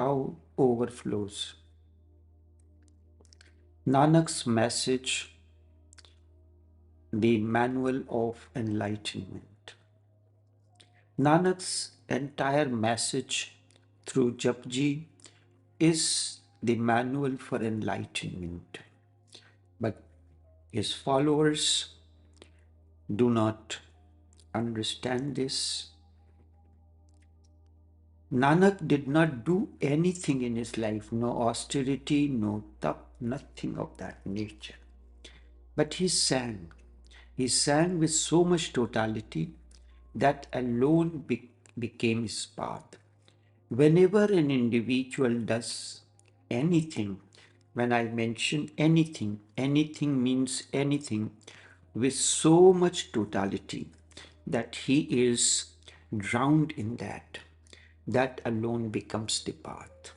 Tao overflows. Nanak's message, the manual of enlightenment. Nanak's entire message through Japji is the manual for enlightenment. But his followers do not understand this. Nanak did not do anything in his life, no austerity, no tap, nothing of that nature. But he sang. He sang with so much totality that alone became his path. Whenever an individual does anything, when I mention anything, anything means anything with so much totality that he is drowned in that, that alone becomes the path.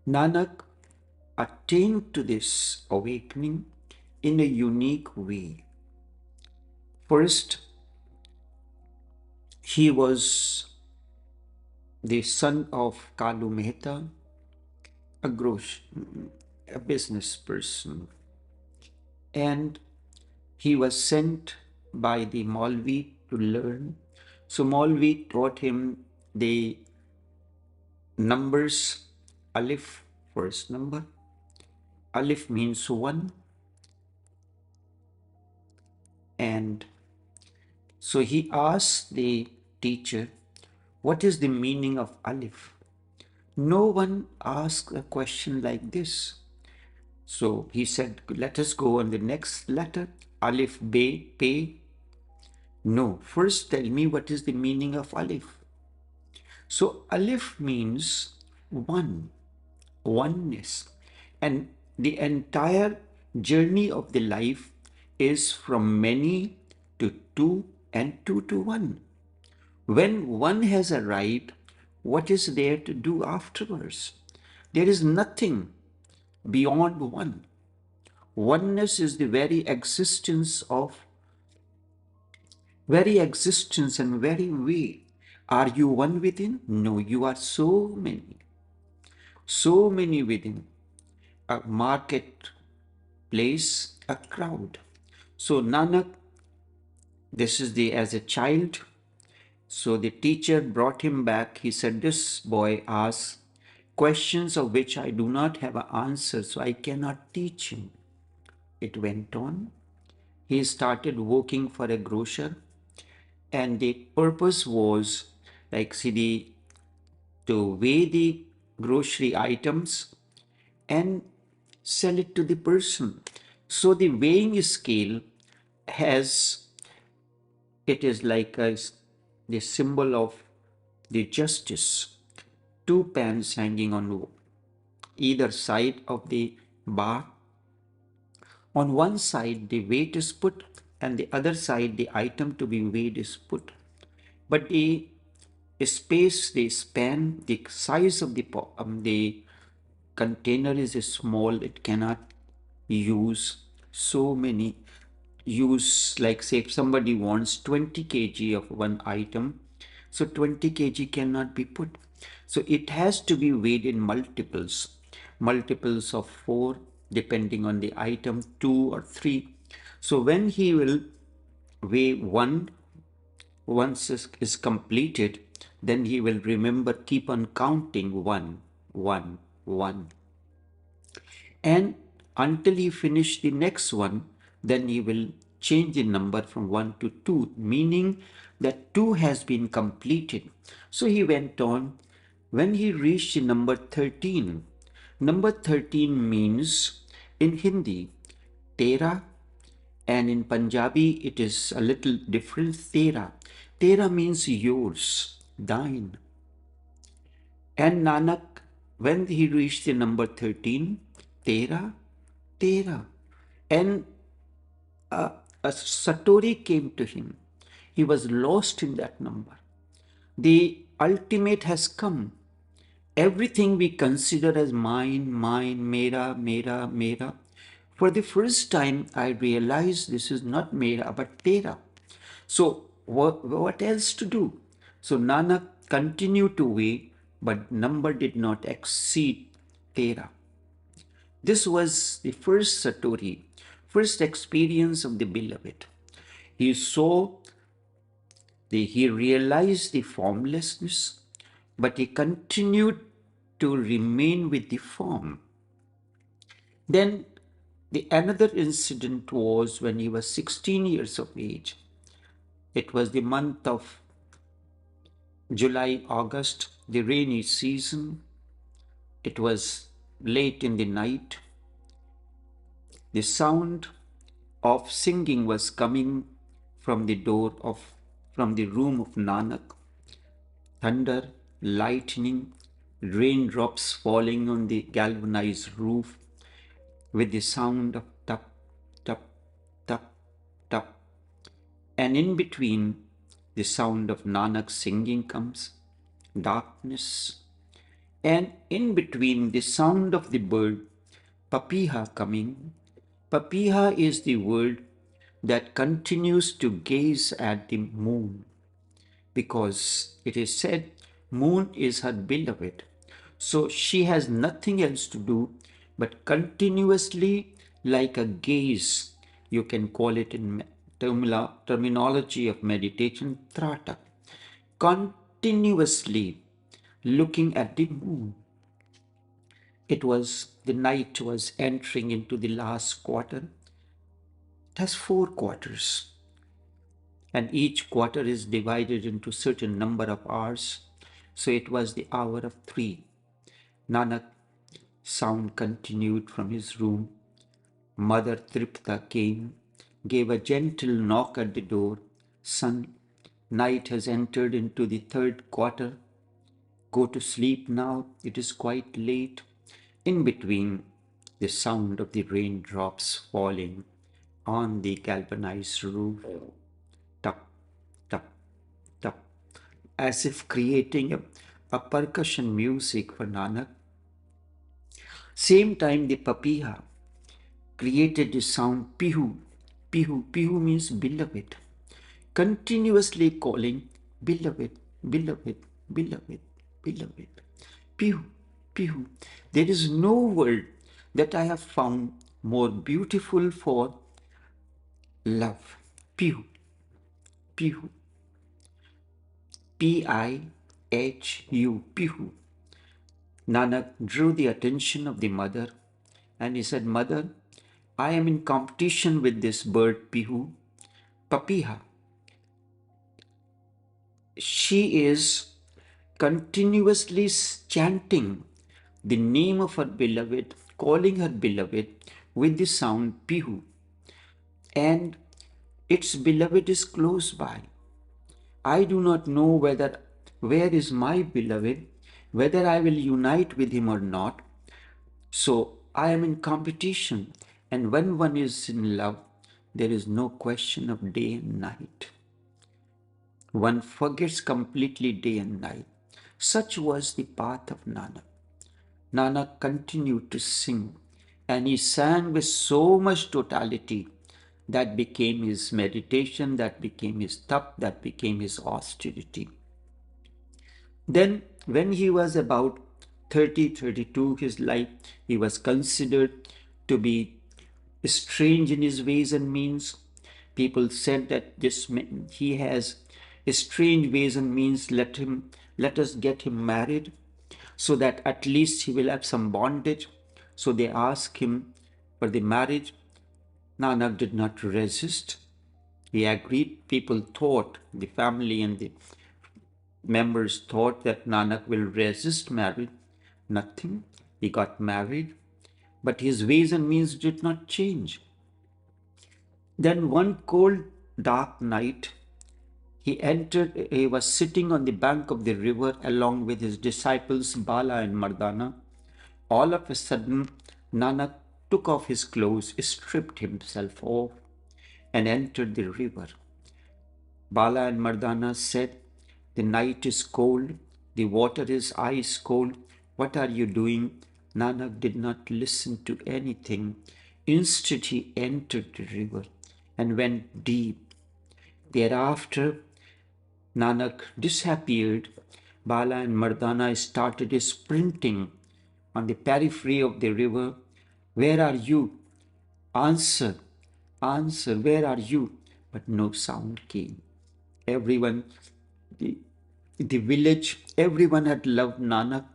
Nanak attained to this awakening in a unique way. First, he was the son of Kalu Mehta, a business person, and he was sent by the Maulvi to learn. So Maulvi taught him the numbers, Alif, first number. Alif means one, and so he asked the teacher, what is the meaning of Alif? No one asked a question like this. So he said, let us go on the next letter, Alif, Be, Pe. No, first tell me what is the meaning of Alif. So Alif means one, oneness. And the entire journey of the life is from many to two and two to one. When one has arrived, what is there to do afterwards? There is nothing beyond one. Oneness is the very existence and very way. Are you one within? No, you are so many within. A marketplace, a crowd. So Nanak, this is as a child. So the teacher brought him back. He said, this boy asks questions of which I do not have an answer, so I cannot teach him. It went on. He started working for a grocer, and the purpose was to weigh the grocery items and sell it to the person. So the weighing scale it is like the symbol of the justice. Two pans hanging on either side of the bar. On one side the weight is put, and the other side the item to be weighed is put. But the space, the span, the size of the container is small. It cannot use so many. Like say if somebody wants 20 kg of one item, so 20 kg cannot be put. So it has to be weighed in multiples of 4, depending on the item, 2 or 3. So when he will weigh one, once is completed, then he will remember, keep on counting 1, 1, 1. And until he finish the next one, then he will change the number from 1 to 2, meaning that 2 has been completed. So he went on. When he reached the number 13 means in Hindi, Tera, and in Punjabi it is a little different, Tera. Tera means yours, thine. And Nanak, when he reached the number 13, Tera, Tera. And a Satori came to him. He was lost in that number. The ultimate has come. Everything we consider as mine, mera, mera, mera. For the first time, I realized this is not mera, but tera. So what else to do? So Nanak continued to weigh but number did not exceed 13. This was the first Satori, first experience of the beloved. He saw, he realized the formlessness, but he continued to remain with the form. Then the another incident was when he was 16 years of age. It was the month of July, August, the rainy season. It was late in the night. The sound of singing was coming from the from the room of Nanak. Thunder, lightning, raindrops falling on the galvanized roof with the sound of tap, tap, tap, tap. And in between, the sound of Nanak singing comes, darkness. And in between, the sound of the bird, papiha, coming. Papiha is the word that continues to gaze at the moon, because it is said moon is her beloved. So she has nothing else to do but continuously, like a gaze, you can call it in terminology of meditation, trata, continuously looking at the moon. The night was entering into the last quarter. It has 4 quarters, and each quarter is divided into certain number of hours. So it was the hour of 3. Nanak sound continued from his room. Mother Tripta came, gave a gentle knock at the door. Son, night has entered into the 3rd quarter. Go to sleep now, it is quite late. In between, the sound of the raindrops falling on the galvanized roof. Tup, tup, tup, as if creating a percussion music for Nanak. Same time, the papiha created the sound pihu. Pihu, pihu means beloved. Continuously calling beloved, beloved, beloved, beloved. Pihu, pihu. There is no word that I have found more beautiful for love. Pihu, pihu. Pihu, pihu. Nanak drew the attention of the mother and he said, Mother, I am in competition with this bird Pihu, Papiha. She is continuously chanting the name of her beloved, calling her beloved with the sound Pihu. And its beloved is close by. I do not know where is my beloved, whether I will unite with him or not. So I am in competition. And when one is in love, there is no question of day and night. One forgets completely day and night. Such was the path of Nanak. Nanak continued to sing, and he sang with so much totality that became his meditation, that became his tap, that became his austerity. Then, when he was about 30, 32, his life, he was considered to be strange in his ways and means. People said that he has strange ways and means. Let us get him married, so that at least he will have some bondage. So they asked him for the marriage. Nanak did not resist. He agreed. People thought, the family and the members thought, that Nanak will resist marriage. Nothing. He got married, but his ways and means did not change. Then one cold, dark night, he was sitting on the bank of the river along with his disciples Bala and Mardana. All of a sudden, Nanak took off his clothes, stripped himself off, and entered the river. Bala and Mardana said, The night is cold, the water is ice cold. What are you doing? Nanak did not listen to anything. Instead, he entered the river and went deep. Thereafter, Nanak disappeared, Bala and Mardana started sprinting on the periphery of the river. Where are you? Answer, answer, where are you? But no sound came. Everyone, the, the village, everyone had loved Nanak.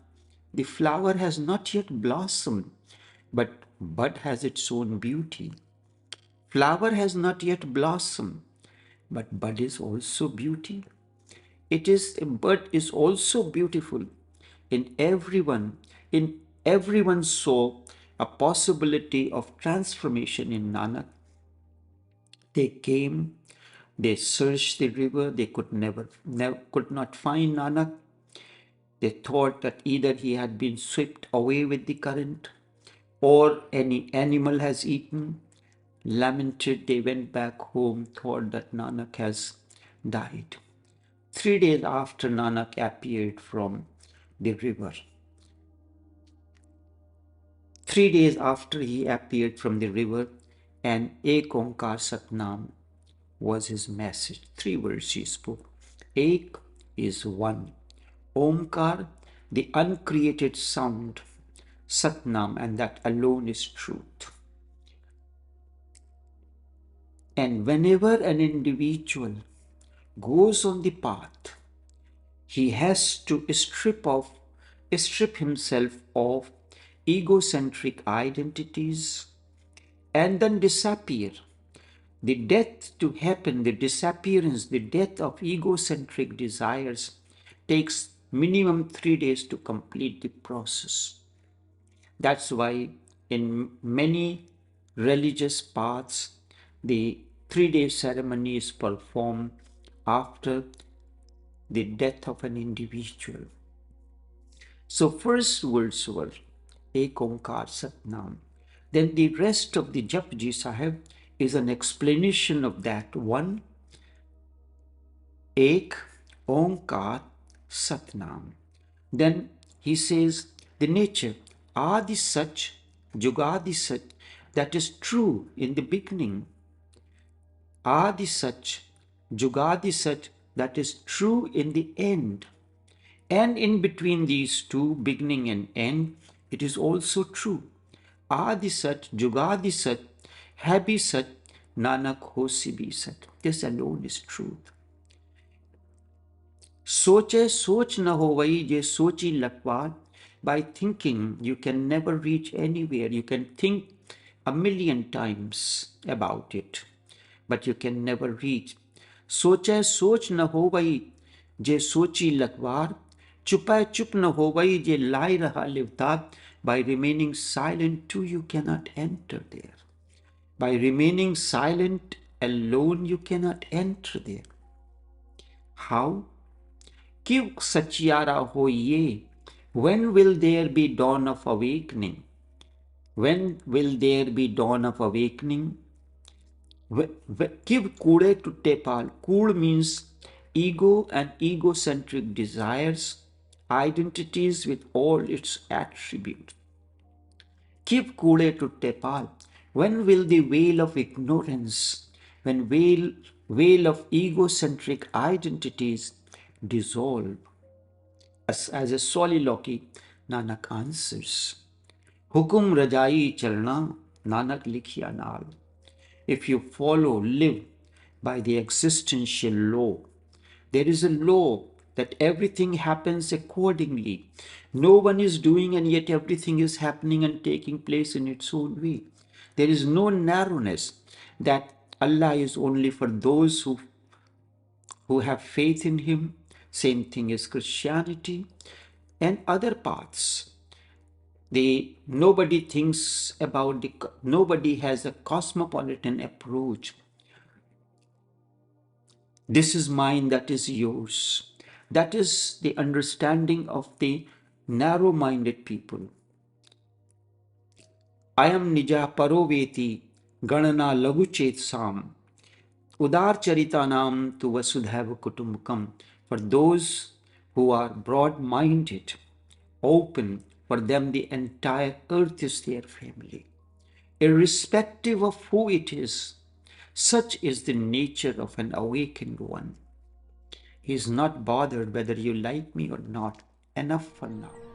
The flower has not yet blossomed, but bud has its own beauty. Flower has not yet blossomed, but bud is also beauty. It is a bud is also beautiful. In everyone saw a possibility of transformation in Nanak. They came, they searched the river, they could not find Nanak. They thought that either he had been swept away with the current or any animal has eaten. Lamented, they went back home, thought that Nanak has died. 3 days after Nanak appeared from the river, 3 days after he appeared from the river, and Ek Onkar Satnam was his message. 3 words he spoke. Ek is one. Omkar, the uncreated sound. Satnam, and that alone is truth. And whenever an individual goes on the path, he has to strip himself of egocentric identities and then disappear. The death to happen, the disappearance, the death of egocentric desires takes minimum 3 days to complete the process. That's why in many religious paths, the 3 day ceremony is performed after the death of an individual. So first words were Ek Onkar Satnam. Then the rest of the Japji Sahib is an explanation of that one. Ek Onkar Satnam. Then he says the nature, Adi Sach, Jugadi Sach, that is true in the beginning. Adi Sach, Jugadi Sach, that is true in the end. And in between these two, beginning and end, it is also true. Adi Sat, Jugadi Sat, Habi Sat, Nanak Hosi Bhi Sat. This alone is truth. Soche soch na hovai je sochi lakwa. By thinking, you can never reach anywhere. You can think 1,000,000 times about it, but you can never reach. Soche soch na hovai je sochi lakwar. Chupa chup na hovai je lai raha livtat. By remaining silent too, you cannot enter there. By remaining silent alone, you cannot enter there. How? Kiv sachiara hoye. When will there be dawn of awakening? When will there be dawn of awakening? Kiv kude to tepal. Kud means ego and egocentric desires, identities with all its attributes. Keep kude to tepal. When will the veil of ignorance, when veil of egocentric identities dissolve? As a soliloquy, Nanak answers, Hukum Rajai Charna, Nanak Likhya Nal. If you follow, live by the existential law, there is a law that everything happens accordingly. No one is doing and yet everything is happening and taking place in its own way. There is no narrowness that Allah is only for those who have faith in Him. Same thing is Christianity and other paths. Nobody thinks about nobody has a cosmopolitan approach. This is mine, that is yours. That is the understanding of the narrow-minded people. Ayam nija paroveti ganana laguchet sam. Udar charitanam tu vasudhaiva kutumbakam. For those who are broad-minded, open, for them the entire earth is their family. Irrespective of who it is, such is the nature of an awakened one. He's not bothered whether you like me or not. Enough for now.